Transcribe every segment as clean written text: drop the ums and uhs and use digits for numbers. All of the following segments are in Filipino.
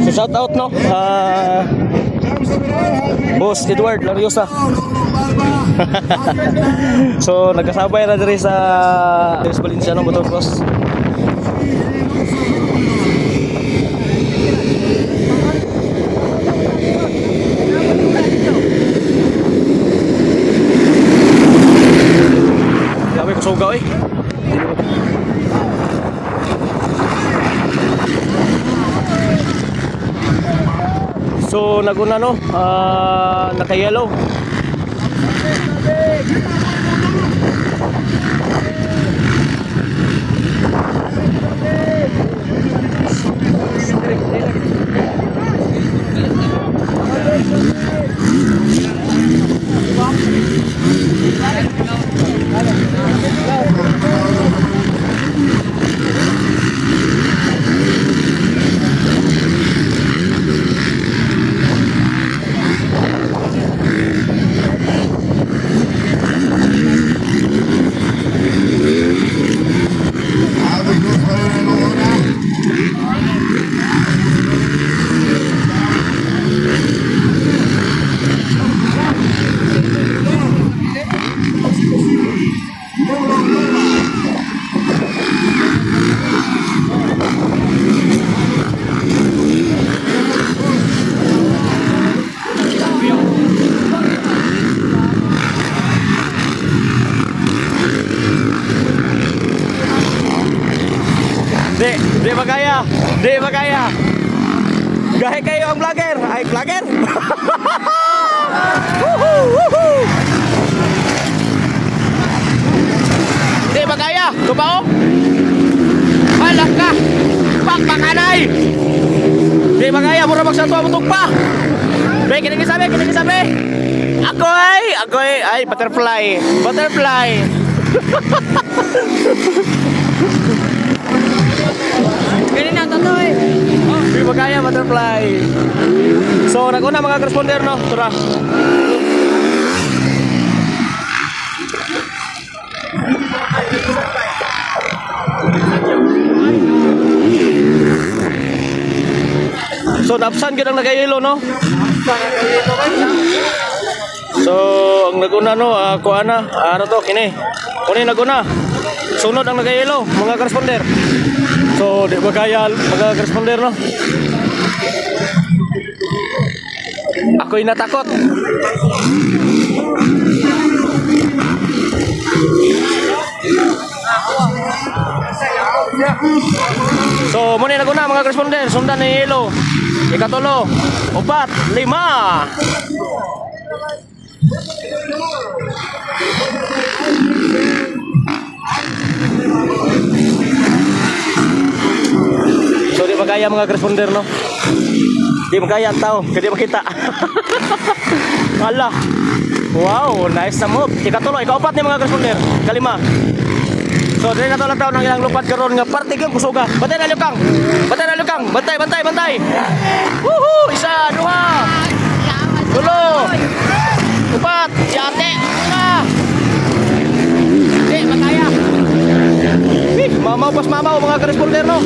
So shout out no. Boss Edward Lariosa. So nagkasabay na diri sa Valenciano Motocross. Grabe ko sugaw eh. So naguna no, naka-yellow. Di magaya. Di magaya. Gahe kayo ang vlogger. Ay, vlogger. Di magaya. Tubao. Halak ka. Pakpakanay. Di magaya. Mura magsatuwa mo pa. Be, kinikisabi. Agoy. Ay, butterfly. Ganun na, totoo eh. Di magaya, butterfly. So, nag-una mga corresponder, no? Tura. So, napsan yun ang nag-yellow, no? So, ang nag-una, no? Kuana, ano to, kini. Kuni nag-una. Sunod ang nag-yellow, mga corresponder. So, di ba kaya mga corresponder, no? Ako'y natakot. So, muna naguna mga corresponder. Sundan ni yellow. Ikatulo, 4, 5. So di magaya mga corresponder, no? Di magaya ang tao, hindi makita. Ala. Wow, nice na move. Ikatulo, ika-4 ni mga corresponder. Kalima. So dili na to lang tao nang ilang lupad karon nga parte gyud kusuga. Bantay na lukang. Bantay. Woohoo! Isa, duha. Tulo. 4, si ate. Di magaya. Mamaw mga corresponder, no?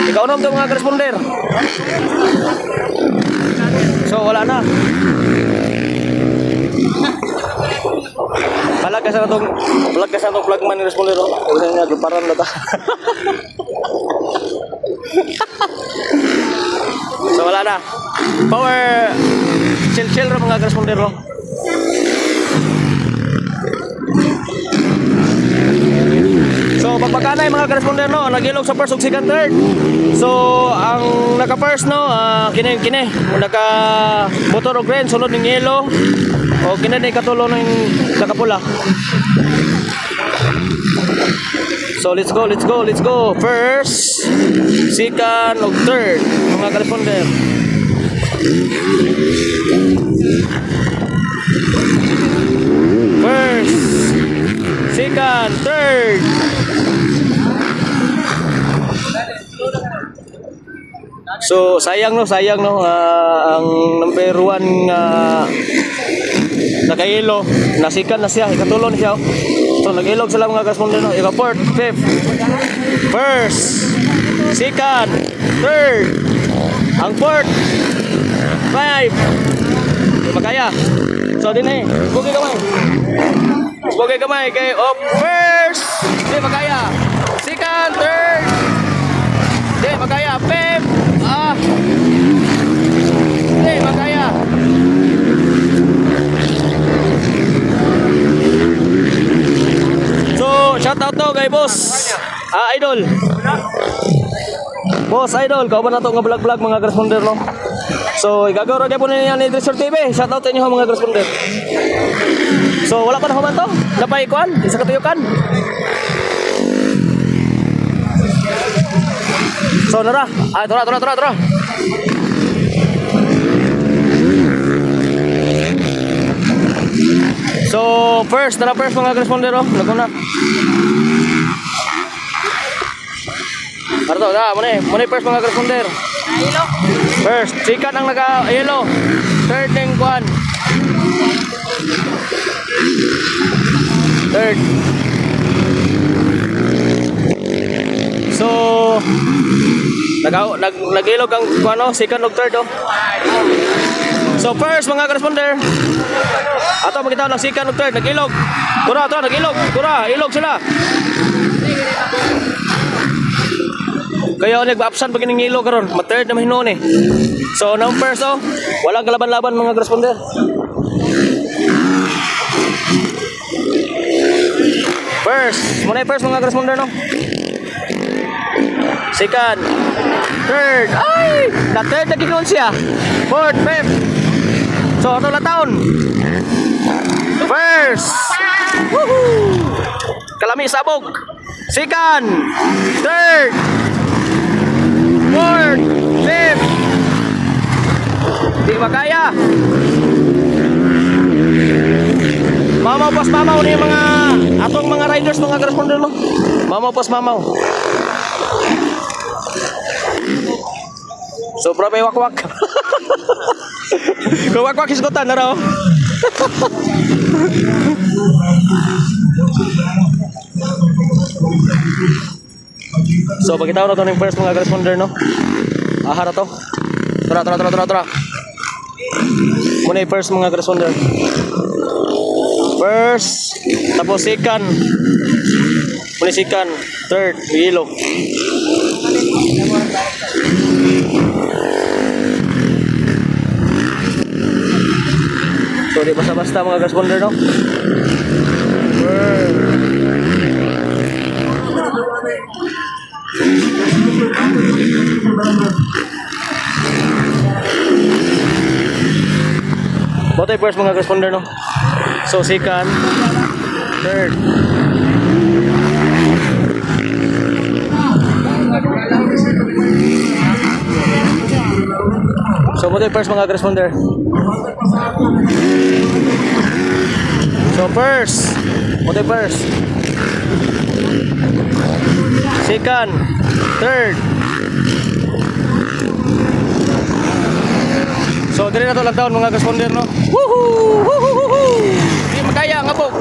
Ikaw nom to mga corresponder. So wala na. Palag ka sa itong flagman ni responder. Kasi nga duparan na ta. So wala na. Power chill mga corresponder, no? So pagpagkanay mga corresponder, no, nag-ilog sa first ug second third. So ang naka-first, no, kini naka motor og green, sunod ning yellow. O kini ni katulo ning nakapula. So let's go. First, second ug third mga corresponder. First, second, third. So sayang no ang number 1 naka-yellow, nasikan na siya, ikatulo na siya. So nag-ilog sila mga corresponder, no, ika-4th, 5th. First, second, third, ang fourth, five. Di makaya. So din eh, bugay kamay. Bugay kamay kay first, di makaya. Second, third, di makaya. Fifth, di makaya. So, shout out to kay boss. Idol. Boss Idol, kau ba na to nga vlog-vlog mga corresponder no? So, igagawin rin po niya ni Dresser TV. Shout out sa inyo mga corresponder. So, wala pa na human to? Napay kuan? Isa katuyukan? So, nara. Tura. So, first mga corresponder oh. Lago na. Arto, muna first mga corresponder. First, second ang naka-yellow. Third ng kuan. Third. So, nag-yellow ang kuan oh, second ug third oh. So first mga corresponder. Ato makita lang second ug third nag-ilog. Tura, nag-ilog. Tura, ilog sila. Kaya nag-absent pag ining ilog karon, ma-third na mahinuon eh. So nang first oh, walang kalaban-laban mga corresponder. Muna first mga corresponder no. Second, third, ay! Na-third na ginoon siya. Fourth, fifth. So, ito lang taon. First. Woohoo! Kalami sabog. Second, third, fourth, fifth. Di makaya. Mamaw pas mamaw ni mga atong mga riders mga corresponder no. Mamaw pas mamaw. Sobra may wakwak. Kung wakwak isgutan na raw. So pagkitaw na to ng first mga corresponder no. Ahara to. Tara. Muna yung first mga corresponder. First, tapos second. Muna second, third, yellow. So di basta-basta mga corresponder no. Botay first mga corresponder no. So second, third. So botay first mga corresponder. So first, botay first. Second, third. So dire na to lockdown mga corresponder no. Woohoo! Di makaya nga po.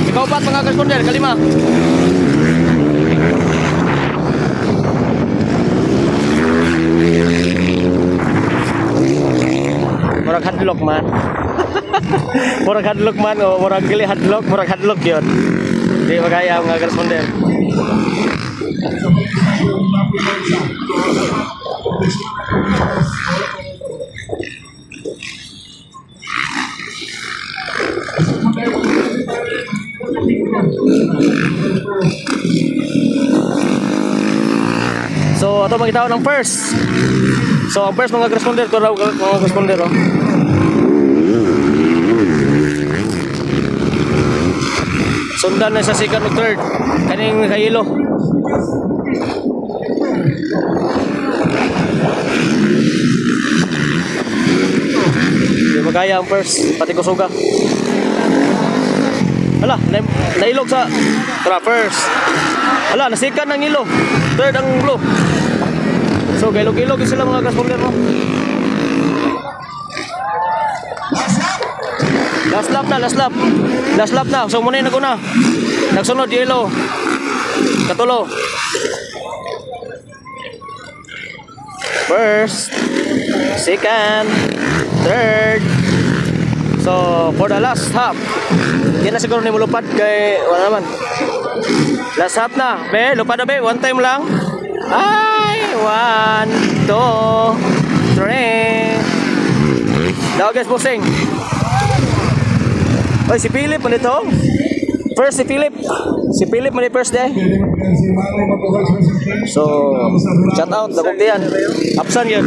Ikaw pat mga corresponder, kalima. Murag hadlock man. Murag hadlock man o murag gali hadlock, murag hadlock yun. Di makaya mga corresponder. So ato makita ng first. So ang first mga corresponder to raw mga corresponder oh. Sundan na sa second ug third. Kaning nakayelo. Di magaya ang first, pati kusuga. Hala, nailog sa first. Hala, na second ang ilo. Third ang blue. So, gailog-ilog sila mga corresponder mo. Last lap na, last lap. Last lap na. So muna yung naguna. Nagsunod, yellow. Katulo. First. Second. Third. So, for the last half. Yan na siguro ni mo lupad kay wala naman. Last half na. Be, lupad na be. One time lang. Ay, 1, 2, 3. Daw guys, bossing. Oy, si Philip man ito. First si Philip. Si Philip man first day. So, shout out, dabog diyan. Absan yun.